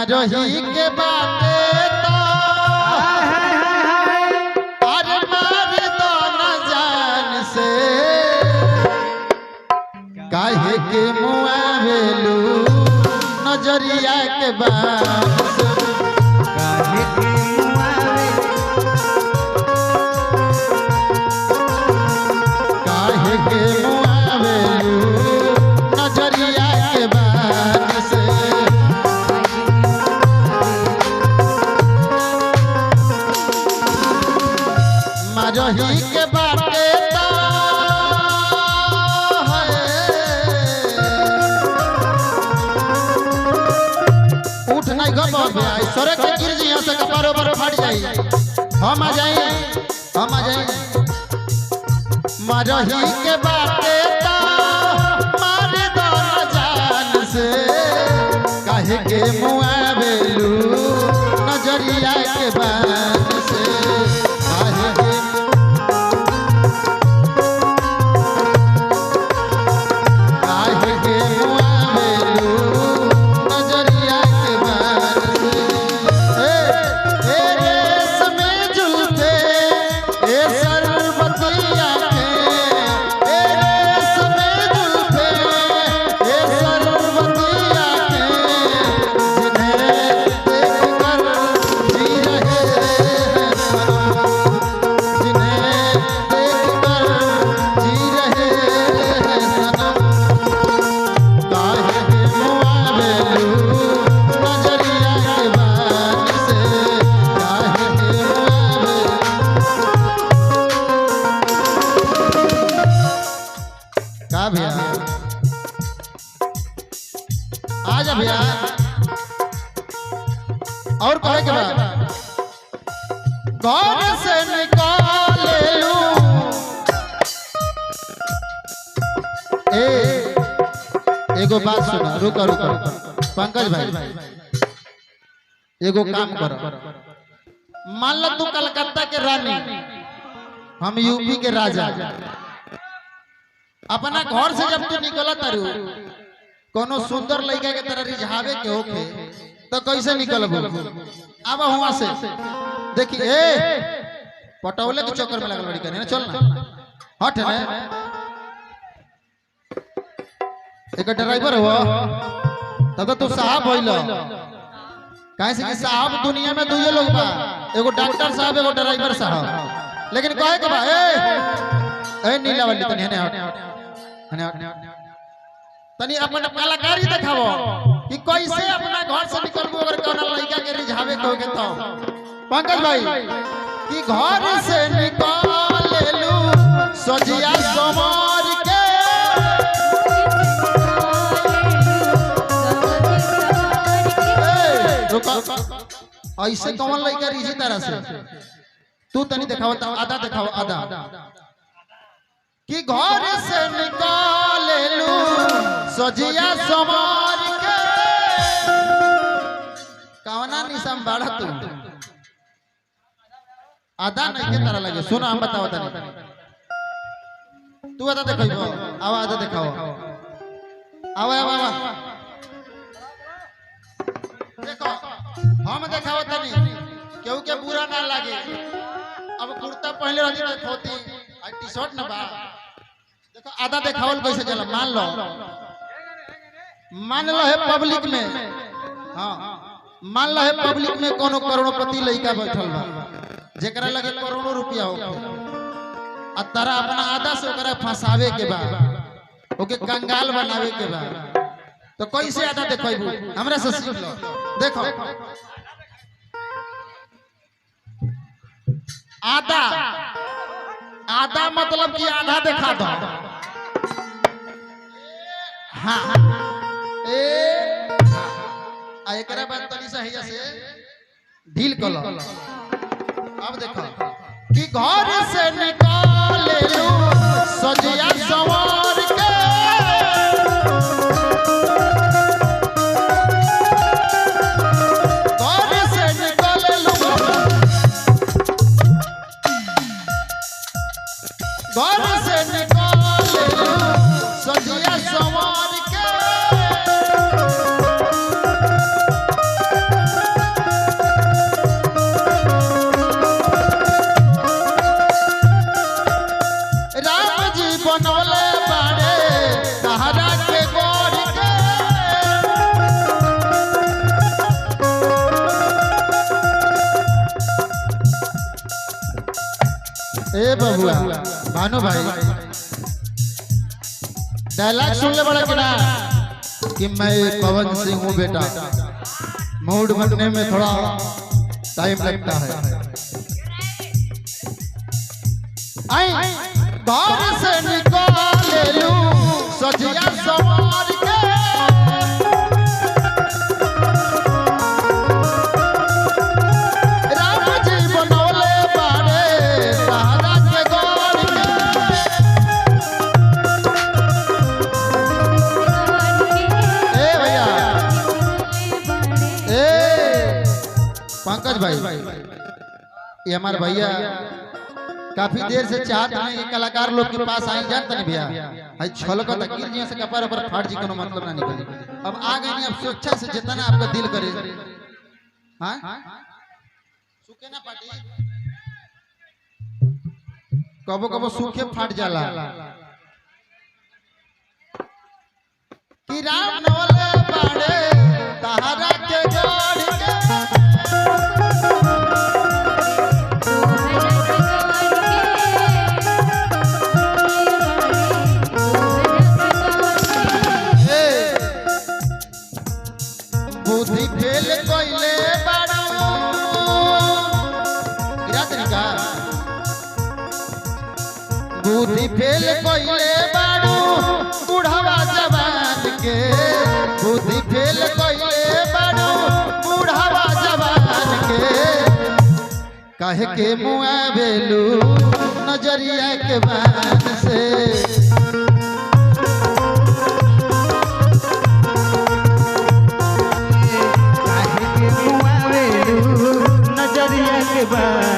मरही के बाटे तो अरे मार दो न जान से काहे के मुआवेलू नजरिया के बात से काहे के रही के बाटे तो उठ नहीं गप सड़क के गिर जी यहाँ से कपारो पर फट जाई हम आ जाए मरही के बाटे तो मार दो न जान से काहे के मुआवेलू नजरिया के बात से काहे के आजा भैया और कहे के बाद घर से निकाले लू एगो बात सुना रुको पंकज भाई एगो काम करो मान लो तू कलकत्ता के रानी हम यूपी के राजा अपना घर से जब तू निकला तारू कोनो सुंदर लड़का के तरह रिझावे के होखे तो कैसे निकलबो अब हुआ से देखी पटौले के चक्कर में लगल लड़का ने चल ना हट ने एक ड्राइवर हो तब तो तू साहब होइल काहे से कि साहब दुनिया में दुइये लोग बा एगो डॉक्टर साहब एगो ड्राइवर साहब लेकिन कहे के बा ए नीला वाली तनी हने तनी अपन कलाकारी दिखावो कि कैसे अपना घर से निकलबो अगर कोनो लड़का के रिझावे कहोगे तो पंकज भाई कि घर से निकाल लू सजिया समार के ऐसे कौन लड़का रिझी तरह से तू तनी दिखाओ आधा दिखाओ आधा कि घर से निकाल लू सजिया समार के कवना निसम बाड़ा तू आधा नहीं के तरह लगे सुना हम बताओ तनी तू आधा दिखाओ आवा आधा दिखाओ आवा आवा आवा देखो हम दिखाओ तनी केहू के बुरा ना लगे अब कुर्ता पहले रहती तो धोती टी शर्ट ना बा देखो आधा देखावल कैसे चला मान लो है पब्लिक में हाँ मान लो है पब्लिक में कोनो करोड़पति लड़का बैठल बा जेकरा लगे करोड़ों रुपया हो आ तारा अपना आधा से ओकरा फंसावे के बा ओके कंगाल बनावे के बा तो कैसे आधा देखैबू हमरा से सीख लो देखो आधा आधा मतलब कि आधा दिखा दो हाँ एकरा बाद तनी से हैया से ढील कर लो अब देखो कि घर से निकाल लू सजिया सवार के घर से निकाल लू घर से निकाल लू सजिया सवार के ए बबुआ भानु भाई डायलॉग सुन ले बड़ा कि ना कि मैं पवन सिंह हूँ बेटा, मूड बनने में थोड़ा टाइम लगता है। आई बाहर से निकाले लूं सजिया सवार के, राम जी बनौले बाड़े सहारा के गौर के। ए भैया ए पंकज भाई, ये हमारे भैया काफी देर से चाहते हैं कि कलाकार लोग के पास आए, जानते नहीं भैया भाई छलको तक गिर जिया से कपार पर फाट जी कोनो मतलब ना निकली। अब आ गए नहीं, अब स्वेच्छा से जितना आपका दिल करे। हां सूखे ना पाटी, कबो कबो सूखे फाट जाला कि राम नवले बाड़े तहारा के गढ़ के। बुद्धि फेल कोइले बाड़ू तरीका, बुद्धि फेल कोइले बाड़ू बुढ़ावा जवान के, बुद्धि फेल कोइले बाड़ू बुढ़ावा जवान के। काहे के मुआ बेलू नजरिया के बान से, नजरिया के बाद